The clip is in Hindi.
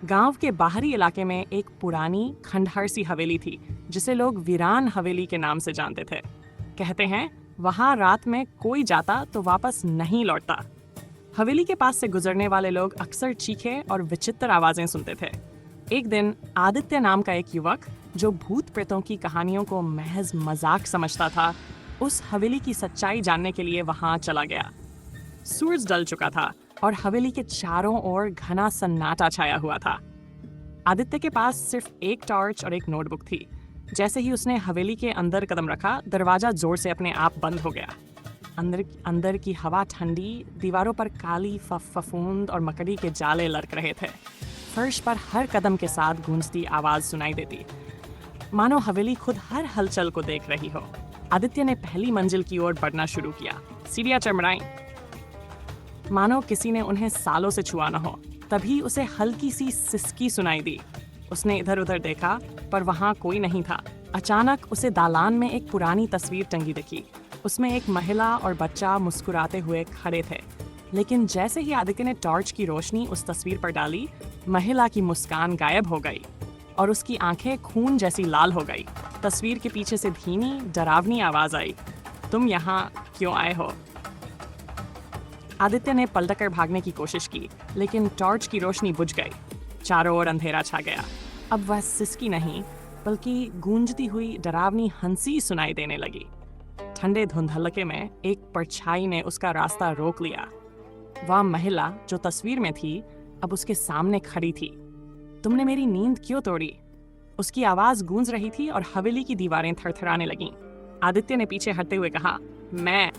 गांव के बाहरी इलाके में एक पुरानी खंडहर सी हवेली थी जिसे लोग वीरान हवेली के नाम से जानते थे। कहते हैं वहां रात में कोई जाता तो वापस नहीं लौटता। हवेली के पास से गुजरने वाले लोग अक्सर चीखे और विचित्र आवाजें सुनते थे। एक दिन आदित्य नाम का एक युवक जो भूत प्रेतों की कहानियों को महज मजाक समझता था, उस हवेली की सच्चाई जानने के लिए वहां चला गया। सूरज ढल चुका था और हवेली के चारों ओर घना सन्नाटा छाया हुआ था। आदित्य के पास सिर्फ एक टॉर्च और एक नोटबुक थी। जैसे ही उसने हवेली के अंदर कदम रखा, दरवाजा जोर से अपने आप बंद हो गया। अंदर की हवा ठंडी, दीवारों पर काली फफूंद और मकड़ी के जाले लटक रहे थे। फर्श पर हर कदम के साथ गूंजती आवाज सुनाई देती, मानो हवेली खुद हर हलचल को देख रही हो। आदित्य ने पहली मंजिल की ओर बढ़ना शुरू किया। सीढ़ियां चढ़ाई, मानो किसी ने उन्हें सालों से छुआ न हो। तभी उसे हल्की सी सिसकी सुनाई दी। उसने इधर उधर देखा, पर वहां कोई नहीं था। अचानक उसे दालान में एक पुरानी तस्वीर टंगी दिखी। उसमें एक महिला और बच्चा मुस्कुराते हुए खड़े थे। लेकिन जैसे ही आदित्य ने टॉर्च की रोशनी उस तस्वीर पर डाली, महिला की मुस्कान गायब हो गई और उसकी आंखें खून जैसी लाल हो गई। तस्वीर के पीछे से धीमी, डरावनी आवाज आई, तुम यहाँ क्यों आए हो? आदित्य ने पलटकर भागने की कोशिश की, लेकिन टॉर्च की रोशनी बुझ गई। चारों ओर अंधेरा छा गया। अब वह सिसकी नहीं, बल्कि गूंजती हुई डरावनी हंसी सुनाई देने लगी। ठंडे धुंधलके में एक परछाई ने उसका रास्ता रोक लिया। वह महिला जो तस्वीर में थी, अब उसके सामने खड़ी थी। तुमने मेरी नींद क्यों तोड़ी? उसकी आवाज गूंज रही थी और हवेली की दीवारें थरथराने लगीं। आदित्य ने पीछे हटते हुए कहा, मैं